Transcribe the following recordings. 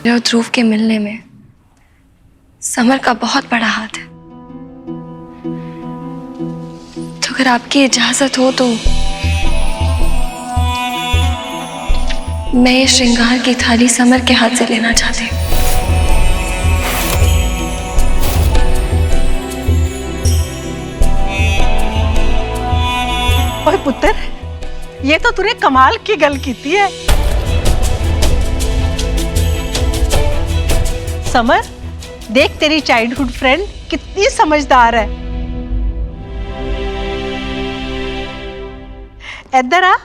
और ध्रुव के मिलने में समर का बहुत बड़ा हाथ है। तो अगर आपकी इजाजत हो तो मैं ये श्रृंगार की थाली समर के हाथ से लेना चाहती हूँ। ओए पुत्र, ये तो तूने कमाल की गल कीती है। समर, देख तेरी चाइल्डहुड फ्रेंड कितनी समझदार है। इधर आ।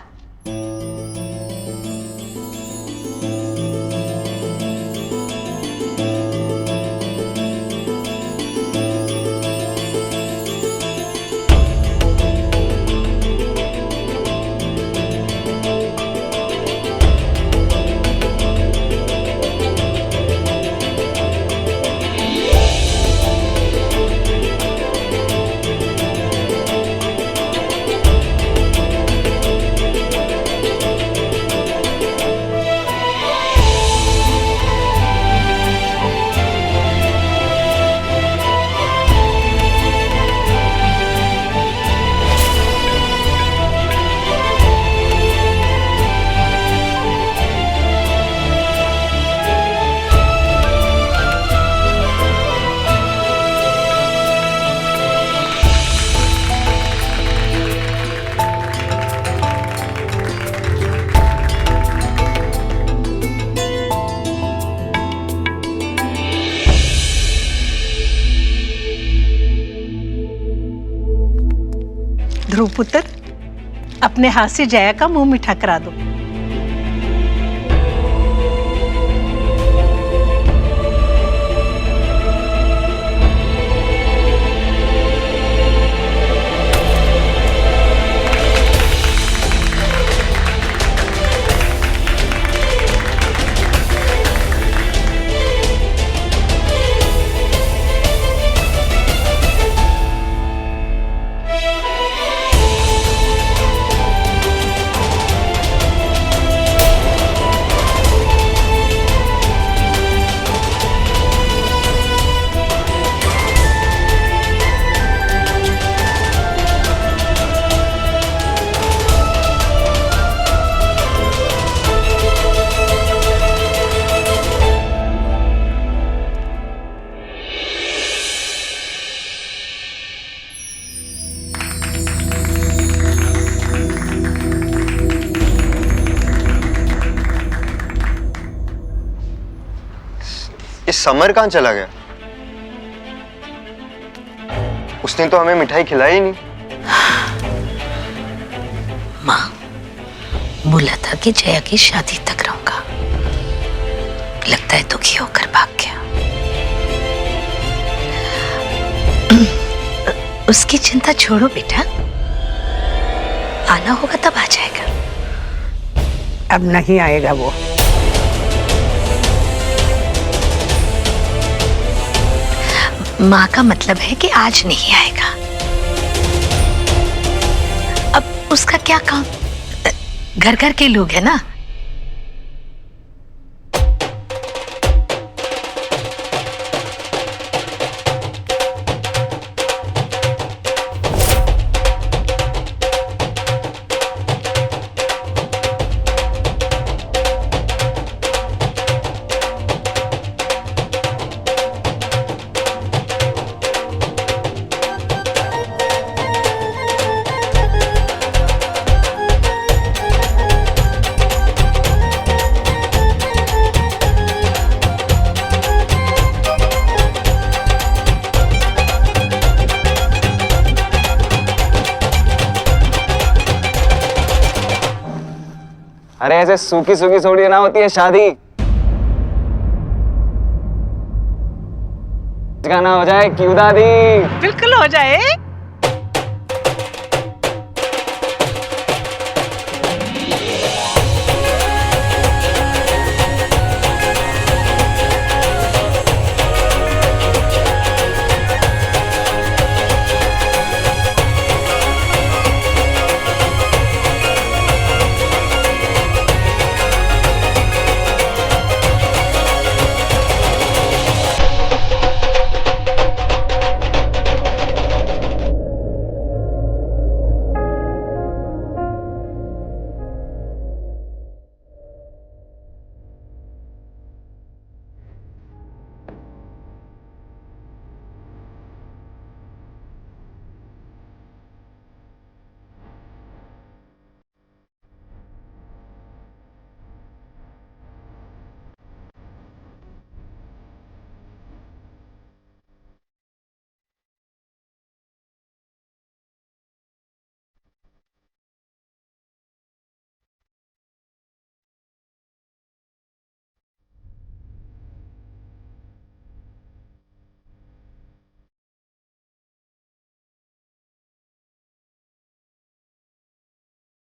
ध्रुव पुत्र, अपने हाथ से जया का मुंह मीठा करा दो। ये समर कहाँ चला गया? उसने तो हमें मिठाई खिलाई ही नहीं। माँ, बोला था कि जया की शादी तक रहूंगा। लगता है दुखी होकर भाग गया। उसकी चिंता छोड़ो बेटा, आना होगा तब आ जाएगा। अब नहीं आएगा वो। माँ का मतलब है कि आज नहीं आएगा। अब उसका क्या काम, घर घर के लोग हैं ना। अरे ऐसे सूखी सूखी थोड़ी ना होती है शादी। गाना हो जाए क्यों दादी? बिल्कुल हो जाए।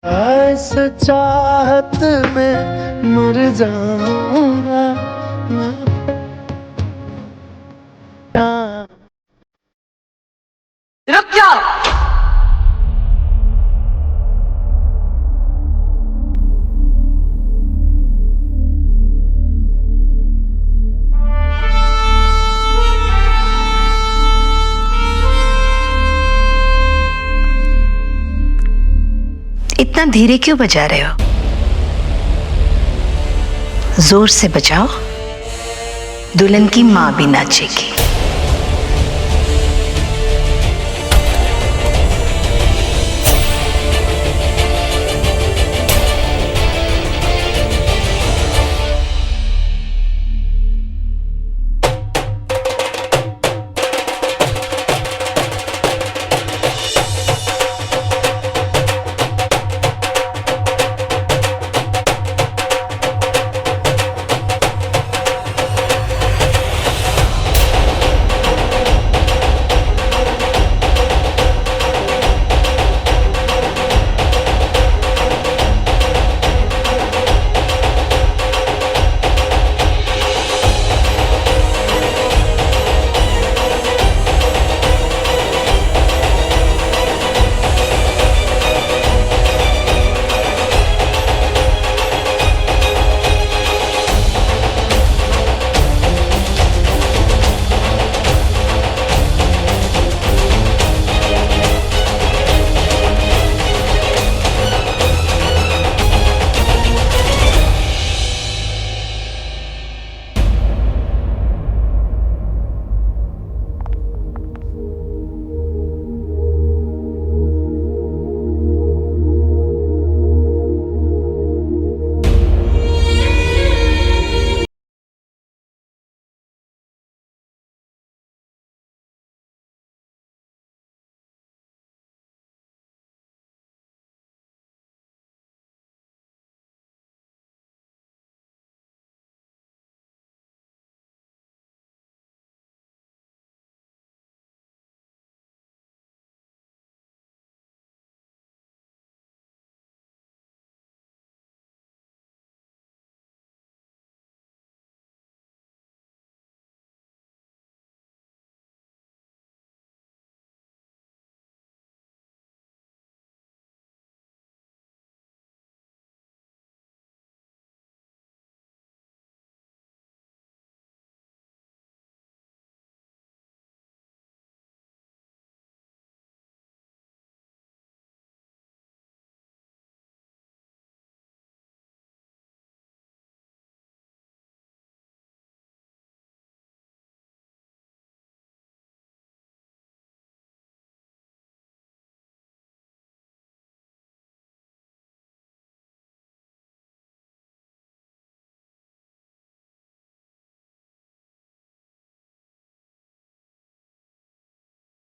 ऐसे चाहत में मर जाऊंगा। रुक जाओ। इतना धीरे क्यों बजा रहे हो? जोर से बजाओ, दुल्हन की मां भी नाचेगी।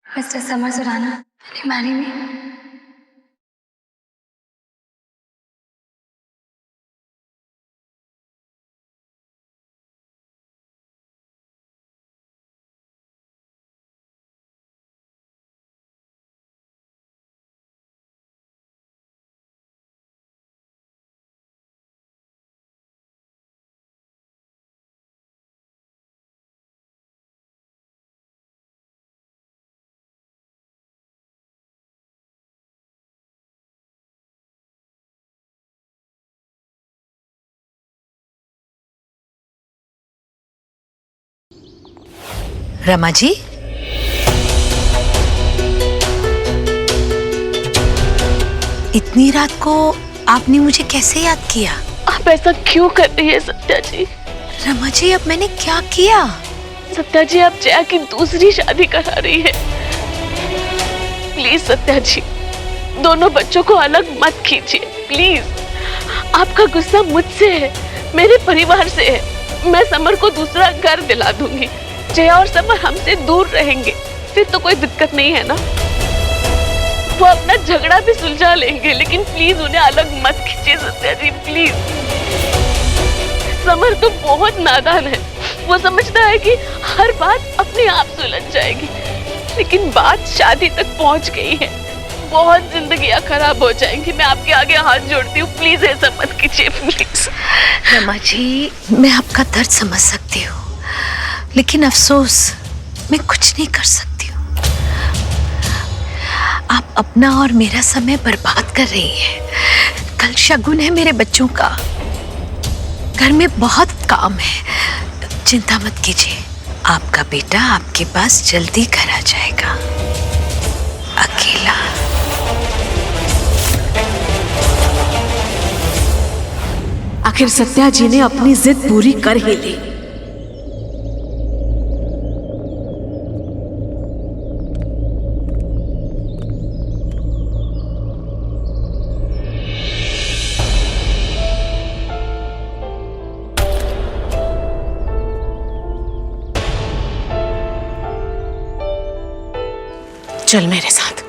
Mister Samar Surana, will you marry me? Rama ji, इतनी रात को आपने मुझे कैसे याद किया? आप ऐसा क्यों कर रही है सत्या जी? रमा जी, अब मैंने क्या किया? सत्या जी, आप जया की दूसरी शादी करा रही है। प्लीज सत्या जी, दोनों बच्चों को अलग मत कीजिए प्लीज। आपका गुस्सा मुझसे है, मेरे परिवार से है। मैं समर को दूसरा घर दिला दूंगी। जया और समर हमसे दूर रहेंगे, फिर तो कोई दिक्कत नहीं है ना। वो अपना झगड़ा भी सुलझा लेंगे, लेकिन प्लीज उन्हें अलग मत कीजिए सत्या जी, प्लीज। समर तो बहुत नादान है, वो समझता है कि हर बात अपने आप सुलझ जाएगी, लेकिन बात शादी तक पहुंच गई है। बहुत जिंदगियां खराब हो जाएंगी। मैं आपके आगे हाथ जोड़ती हूँ, प्लीज ऐसा मत कीजिए प्लीज। रमा जी, मैं आपका दर्द समझ सकती हूँ, लेकिन अफसोस मैं कुछ नहीं कर सकती हूँ। आप अपना और मेरा समय बर्बाद कर रही हैं। कल शगुन है मेरे बच्चों का, घर में बहुत काम है। चिंता मत कीजिए, आपका बेटा आपके पास जल्दी घर आ जाएगा, अकेला। आखिर सत्या जी ने अपनी जिद पूरी कर ही ली। चल मेरे साथ।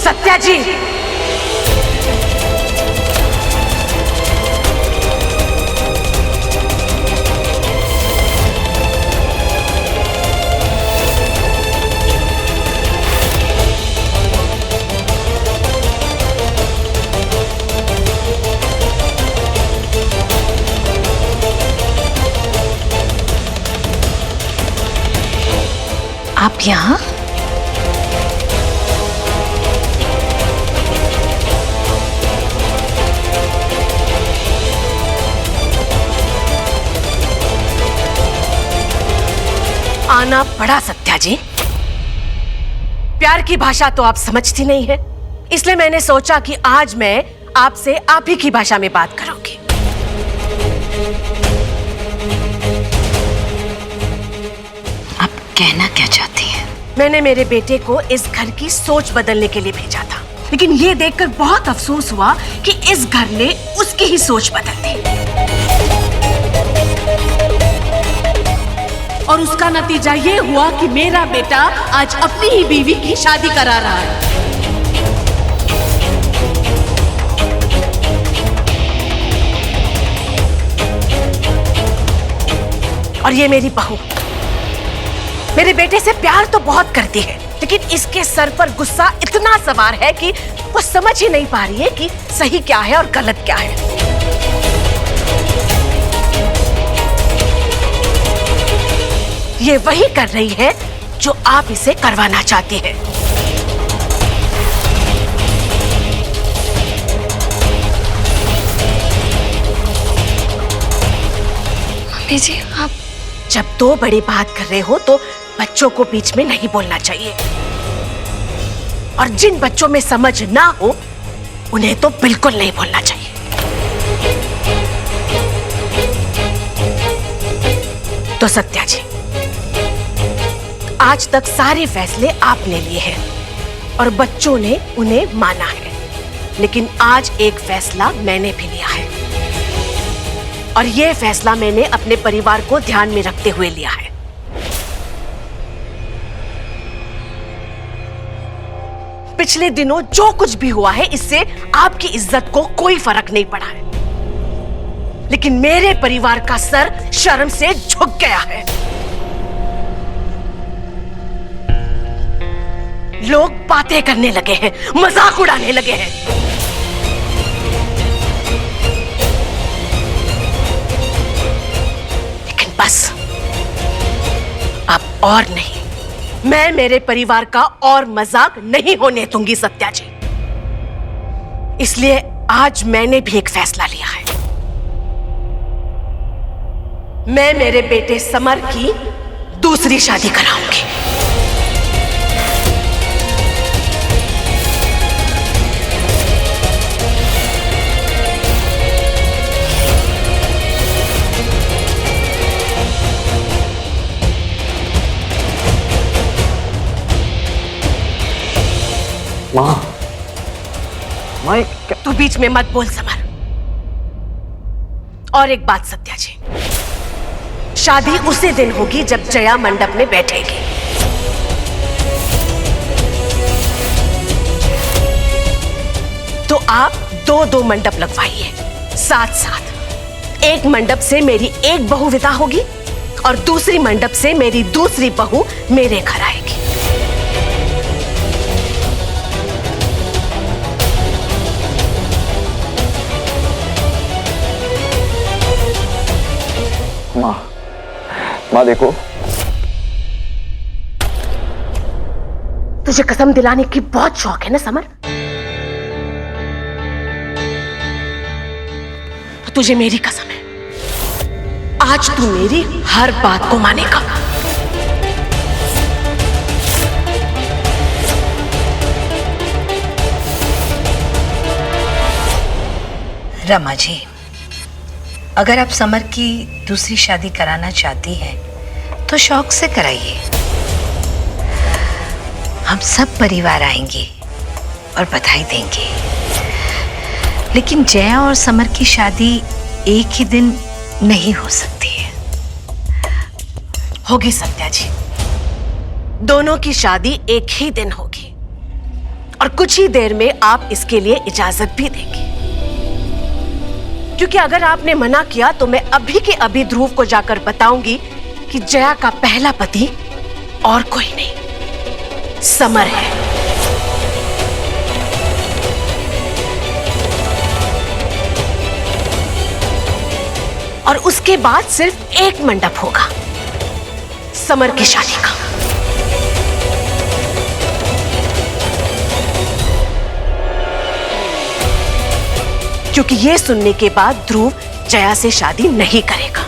सत्या जी, आप यहाँ? आना पड़ा सत्या जी। प्यार की भाषा तो आप समझती नहीं है, इसलिए मैंने सोचा कि आज मैं आपसे आप ही की भाषा में बात करूंगी। आप कहना क्या चाहती हैं? मैंने मेरे बेटे को इस घर की सोच बदलने के लिए भेजा था, लेकिन ये देखकर बहुत अफसोस हुआ कि इस घर ने उसकी ही सोच बदल दी, और उसका नतीजा ये हुआ कि मेरा बेटा आज अपनी ही बीवी की शादी करा रहा है। और ये मेरी बहू मेरे बेटे से प्यार तो बहुत करती है, लेकिन इसके सर पर गुस्सा इतना सवार है कि वो समझ ही नहीं पा रही है कि सही क्या है और गलत क्या है। ये वही कर रही है जो आप इसे करवाना चाहती हैं। मम्मी जी, आप जब दो बड़ी बात कर रहे हो तो बच्चों को बीच में नहीं बोलना चाहिए, और जिन बच्चों में समझ ना हो उन्हें तो बिल्कुल नहीं बोलना चाहिए। तो सत्या जी, आज तक सारे फैसले आपने लिए हैं और बच्चों ने उन्हें माना है, लेकिन आज एक फैसला मैंने भी लिया है, और यह फैसला मैंने अपने परिवार को ध्यान में रखते हुए लिया है। पिछले दिनों जो कुछ भी हुआ है, इससे आपकी इज्जत को कोई फर्क नहीं पड़ा है, लेकिन मेरे परिवार का सर शर्म से झुक गया है। लोग बातें करने लगे हैं, मजाक उड़ाने लगे हैं। लेकिन बस अब और नहीं, मैं मेरे परिवार का और मजाक नहीं होने दूंगी सत्या जी। इसलिए आज मैंने भी एक फैसला लिया है। मैं मेरे बेटे समर की दूसरी शादी कराऊंगी। माँ, माँ तू बीच में मत बोल समर। और एक बात सत्या जी, शादी उसी दिन होगी जब जया मंडप में बैठेगी। तो आप दो मंडप लगवाइए साथ साथ। एक मंडप से मेरी एक बहू विदा होगी और दूसरी मंडप से मेरी दूसरी बहू मेरे घर आएगी। माँ देखो, तुझे कसम दिलाने की बहुत शौक है ना समर? तो तुझे मेरी कसम है, आज तू मेरी हर बात को मानेगा। रमा जी, अगर आप समर की दूसरी शादी कराना चाहती हैं तो शौक से कराइए। हम सब परिवार आएंगे और बधाई देंगे, लेकिन जया और समर की शादी एक ही दिन नहीं हो सकती है। होगी सत्या जी, दोनों की शादी एक ही दिन होगी और कुछ ही देर में आप इसके लिए इजाजत भी देंगे। क्योंकि अगर आपने मना किया तो मैं अभी के अभी ध्रुव को जाकर बताऊंगी कि जया का पहला पति और कोई नहीं, समर है। और उसके बाद सिर्फ एक मंडप होगा समर की शादी का। क्योंकि ये सुनने के बाद ध्रुव जया से शादी नहीं करेगा।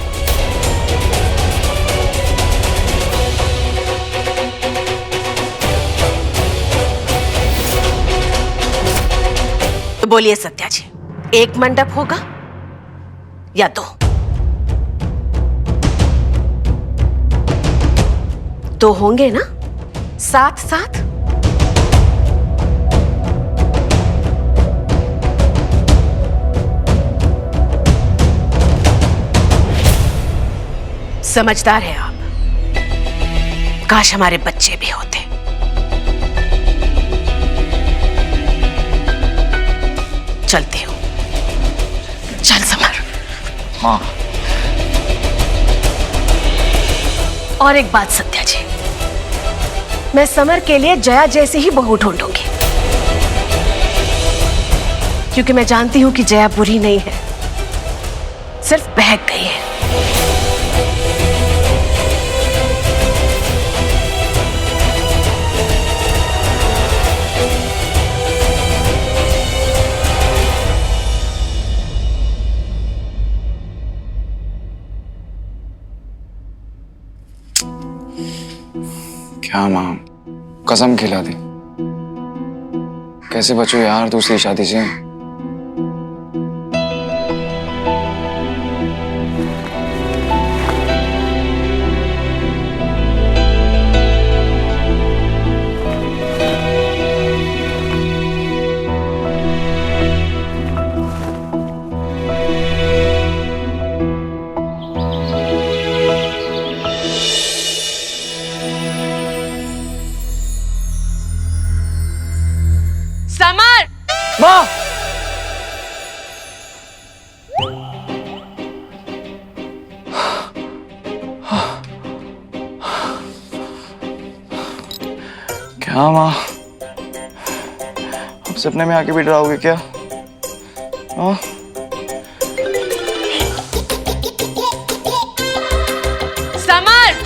तो बोलिए सत्या जी, एक मंडप होगा या दो? तो होंगे ना साथ साथ? समझदार है आप। काश हमारे बच्चे भी होते। चलती हूं। चल समर। माँ। और एक बात सत्या जी, मैं समर के लिए जया जैसी ही बहू ढूंढूंगी, क्योंकि मैं जानती हूं कि जया बुरी नहीं है, सिर्फ बहक गई है। क्या माँ, कसम खिला दी। कैसे बचो यार दूसरी शादी से? समर! माँ! क्या माँ, अब सपने में आके भी डराओगे क्या? हाँ? समर!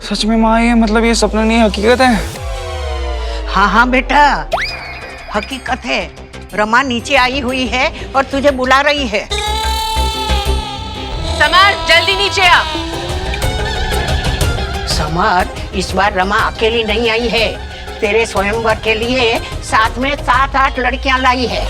सच में माँ, ये मतलब ये सपना नहीं हकीकत है? हाँ हाँ बेटा, हकीकत है। रमा नीचे आई हुई है और तुझे बुला रही है। समर, जल्दी नीचे आ। समर, इस बार रमा अकेली नहीं आई है। तेरे स्वयंवर के लिए साथ में 7-8 लड़कियां लाई है।